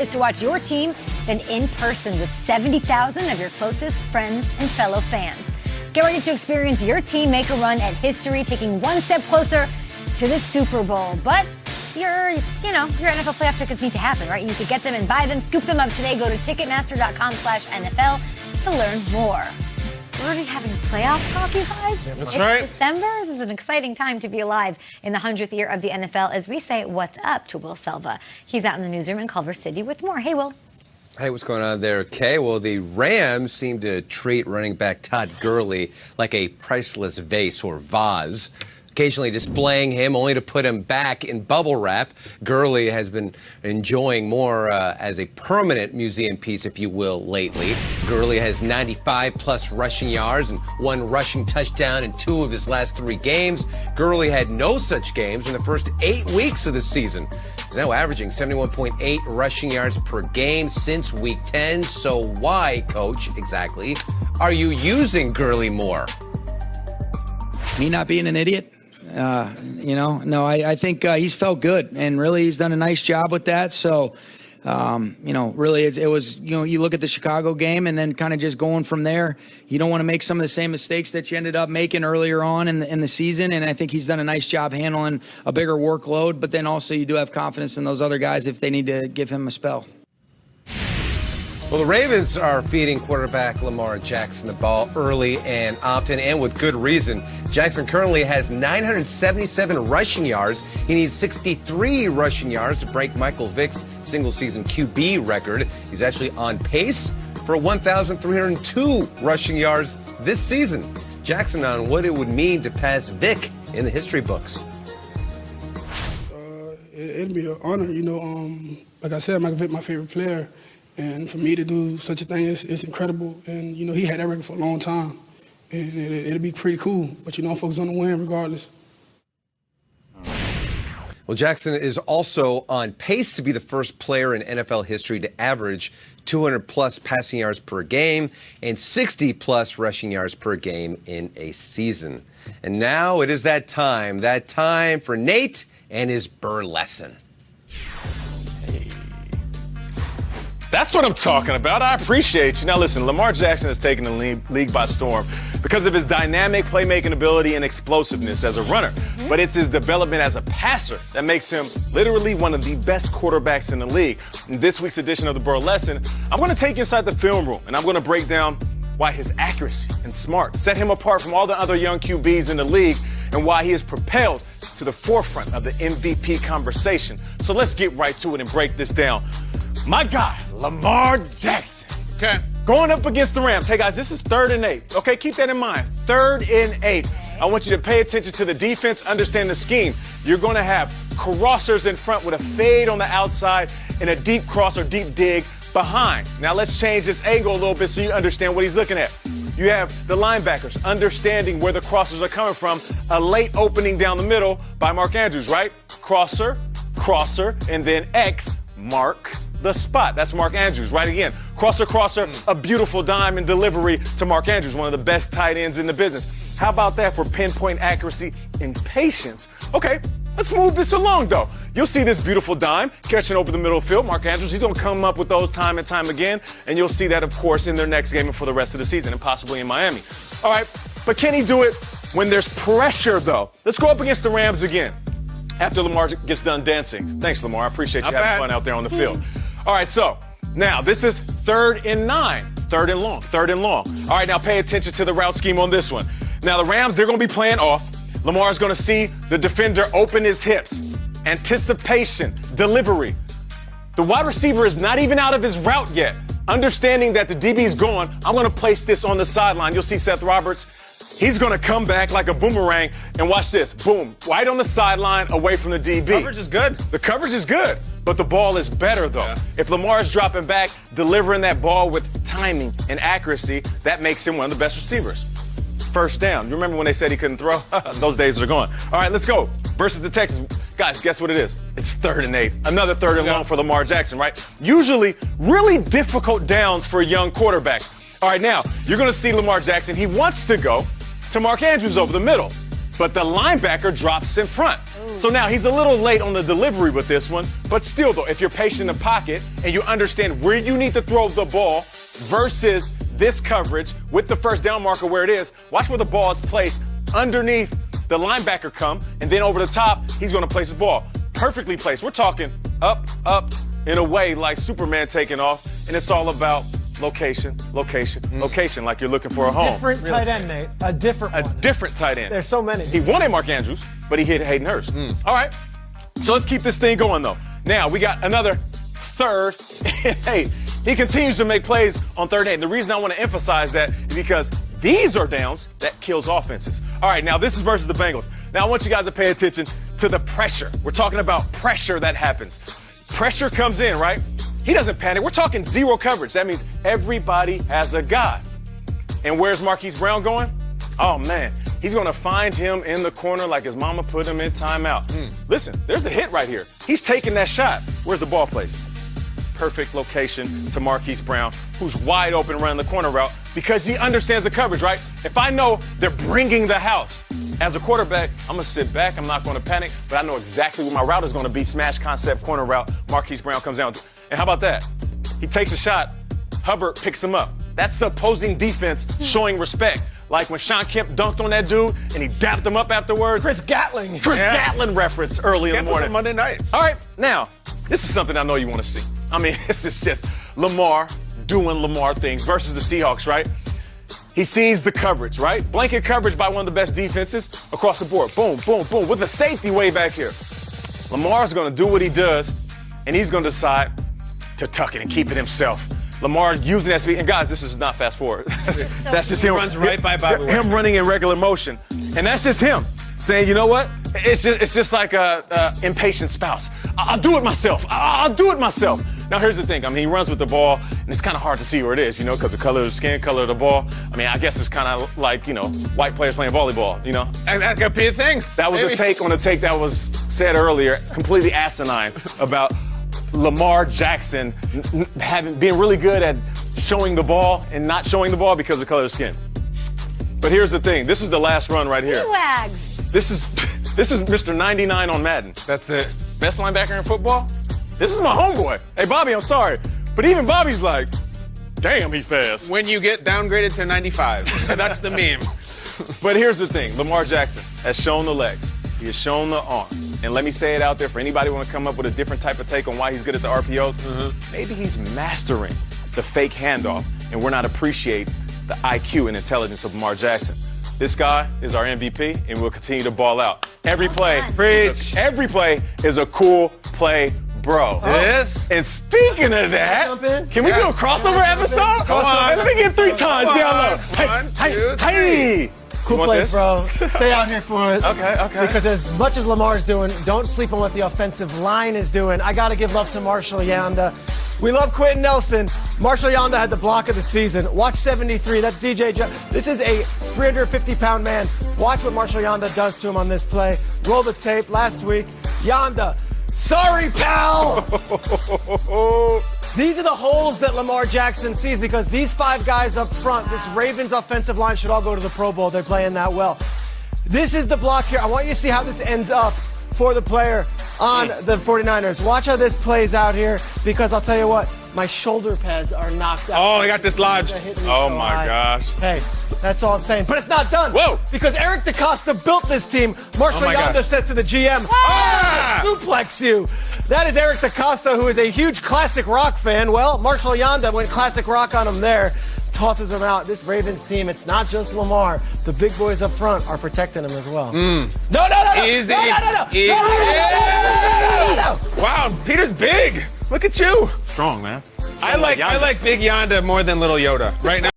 is to watch your team than in person with 70,000 of your closest friends and fellow fans. Get ready to experience your team make a run at history, taking one step closer to the Super Bowl. But your NFL playoff tickets need to happen, right? You need to get them and buy them. Scoop them up today. Go to Ticketmaster.com/NFL to learn more. We're already having playoff talk, you guys. That's right. It's December. This is an exciting time to be alive in the 100th year of the NFL as we say what's up to Will Selva. He's out in the newsroom in Culver City with more. Hey, Will. Hey, what's going on there, Kay? Well, the Rams seem to treat running back Todd Gurley like a priceless vase or vase, occasionally displaying him only to put him back in bubble wrap. Gurley has been enjoying more as a permanent museum piece, if you will, lately. Gurley has 95-plus rushing yards and 1 rushing touchdown in 2 of his last 3 games. Gurley had no such games in the first 8 weeks of the season. He's now averaging 71.8 rushing yards per game since Week 10. So why, Coach, exactly, are you using Gurley more? Me not being an idiot? No, I think he's felt good, and really he's done a nice job with that. So, really it was, you look at the Chicago game and then kind of just going from there. You don't want to make some of the same mistakes that you ended up making earlier on in the season, and I think he's done a nice job handling a bigger workload. But then also you do have confidence in those other guys if they need to give him a spell. Well, the Ravens are feeding quarterback Lamar Jackson the ball early and often, and with good reason. Jackson currently has 977 rushing yards. He needs 63 rushing yards to break Michael Vick's single-season QB record. He's actually on pace for 1,302 rushing yards this season. Jackson on what it would mean to pass Vick in the history books. It'd be an honor, like I said, Michael Vick, my favorite player. And for me to do such a thing, it's incredible. And, he had that record for a long time. And it'll be pretty cool. But, I'm focused on the win regardless. Well, Jackson is also on pace to be the first player in NFL history to average 200-plus passing yards per game and 60-plus rushing yards per game in a season. And now it is that time for Nate and his Burleson. That's what I'm talking about. I appreciate you. Now, listen, Lamar Jackson has taken the league by storm because of his dynamic playmaking ability and explosiveness as a runner. But it's his development as a passer that makes him literally one of the best quarterbacks in the league. In this week's edition of the Burleson, I'm going to take you inside the film room, and I'm going to break down why his accuracy and smarts set him apart from all the other young QBs in the league and why he is propelled to the forefront of the MVP conversation. So let's get right to it and break this down. My guy, Lamar Jackson. Okay. Going up against the Rams. Hey, guys, this is 3rd and 8. Okay, keep that in mind. 3rd and 8. I want you to pay attention to the defense, understand the scheme. You're going to have crossers in front with a fade on the outside and a deep cross or deep dig behind. Now, let's change this angle a little bit so you understand what he's looking at. You have the linebackers understanding where the crossers are coming from. A late opening down the middle by Mark Andrews, right? Crosser, and then X marks the spot. That's Mark Andrews, right again. Crosser, a beautiful dime and delivery to Mark Andrews, one of the best tight ends in the business. How about that for pinpoint accuracy and patience? Okay, let's move this along, though. You'll see this beautiful dime catching over the middle of the field. Mark Andrews, he's going to come up with those time and time again, and you'll see that, of course, in their next game and for the rest of the season and possibly in Miami. All right, but can he do it when there's pressure, though? Let's go up against the Rams again after Lamar gets done dancing. Thanks, Lamar. I appreciate you having fun out there on the field. All right, so now this is 3rd and 9. 3rd and long. All right, now pay attention to the route scheme on this one. Now the Rams, they're going to be playing off. Lamar's going to see the defender open his hips. Anticipation, delivery. The wide receiver is not even out of his route yet. Understanding that the DB's gone, I'm going to place this on the sideline. You'll see Seth Roberts. He's going to come back like a boomerang, and watch this. Boom. Right on the sideline, away from the DB. Coverage is good. The coverage is good, but the ball is better, though. Yeah. If Lamar is dropping back, delivering that ball with timing and accuracy, that makes him one of the best receivers. First down. You remember when they said he couldn't throw? Those days are gone. All right, let's go. Versus the Texans. Guys, guess what it is? It's 3rd and 8. Another 3rd and long for Lamar Jackson, right? Usually really difficult downs for a young quarterback. All right, now, you're going to see Lamar Jackson. He wants to go to Mark Andrews over the middle. but the linebacker drops in front. So now he's a little late on the delivery with this one, but still though, if you're patient in the pocket and you understand where you need to throw the ball versus this coverage with the first down marker where it is, watch where the ball is placed underneath the linebacker come, and then over the top, he's gonna place his ball. Perfectly placed. We're talking up, in a way like Superman taking off, and it's all about location, location, like you're looking for a home. Different tight end, Nate. A different one. A different tight end. There's so many. He wanted Mark Andrews, but he hit Hayden Hurst. All right, so let's keep this thing going though. Now we got another third and 8. He continues to make plays on 3rd and 8. The reason I want to emphasize that is because these are downs that kills offenses. All right, now this is versus the Bengals. Now I want you guys to pay attention to the pressure. We're talking about pressure that happens. Pressure comes in, right? He doesn't panic. We're talking zero coverage. That means everybody has a guy. And where's Marquise Brown going? Oh, man. He's going to find him in the corner like his mama put him in timeout. Listen, there's a hit right here. He's taking that shot. Where's the ball placed? Perfect location to Marquise Brown, who's wide open running the corner route because he understands the coverage, right? If I know they're bringing the house, as a quarterback, I'm going to sit back. I'm not going to panic, but I know exactly where my route is going to be. Smash concept corner route. Marquise Brown comes down. And how about that? He takes a shot. Hubbard picks him up. That's the opposing defense showing respect. Like when Sean Kemp dunked on that dude and he dapped him up afterwards. Chris Gatling. Gatling reference early in the morning. Monday night. All right, now, this is something I know you want to see. I mean, this is just Lamar doing Lamar things versus the Seahawks, right? He sees the coverage, right? Blanket coverage by one of the best defenses across the board. Boom, boom, boom, with the safety way back here. Lamar's going to do what he does, and he's going to decide to tuck it and keep it himself. Lamar using that speed. And guys, this is not fast forward. That's just him. Runs right by Bobby. Him running in regular motion. And that's just him saying, you know what? It's just like a impatient spouse. I'll do it myself. I'll do it myself. Now, here's the thing. I mean, he runs with the ball, and it's kind of hard to see where it is, you know, because the color of the skin, color of the ball. I mean, I guess it's kind of like, you know, white players playing volleyball, you know? That could be a thing. That was a take on a take that was said earlier, completely asinine, about Lamar Jackson being really good at showing the ball and not showing the ball because of the color of the skin. But here's the thing. This is the last run right here. Wags. This is Mr. 99 on Madden. That's it. Best linebacker in football? This is my homeboy. Hey, Bobby, I'm sorry. But even Bobby's like, damn, he's fast. When you get downgraded to 95. That's the meme. But here's the thing. Lamar Jackson has shown the legs. He has shown the arm. And let me say it out there for anybody who want to come up with a different type of take on why he's good at the RPOs. Maybe he's mastering the fake handoff, and we're not appreciating the IQ and intelligence of Lamar Jackson. This guy is our MVP, and we'll continue to ball out. Every play, Preach. every play is a cool play, bro. Yes. And speaking of that, Jump in? can we do a crossover episode? Come on. Let me get 3 times down low. One, two, Hey. Cool You want plays, this? bro. Stay out here for it. Okay. Because as much as Lamar's doing, don't sleep on what the offensive line is doing. I got to give love to Marshall Yanda. We love Quentin Nelson. Marshall Yanda had the block of the season. Watch 73. That's DJ. This is a 350-pound man. Watch what Marshall Yanda does to him on this play. Roll the tape. Last week, Yanda. Sorry, pal. These are the holes that Lamar Jackson sees because these 5 guys up front, this Ravens offensive line should all go to the Pro Bowl. They're playing that well. This is the block here. I want you to see how this ends up for the player on the 49ers. Watch how this plays out here because I'll tell you what, my shoulder pads are knocked out. Oh, they got dislodged. Oh, my gosh. Hey, that's all I'm saying. But it's not done. Whoa. Because Eric DeCosta built this team. Marshall my Yanda gosh. says to the GM, suplex you. That is Eric DeCosta, who is a huge classic rock fan. Well, Marshall Yanda went classic rock on him there. Tosses him out. This Ravens team, it's not just Lamar. The big boys up front are protecting him as well. No. Easy. No. Easy. Wow, Peter's big. Look at you. Strong, man. I like Big Yonda more than Little Yoda right now.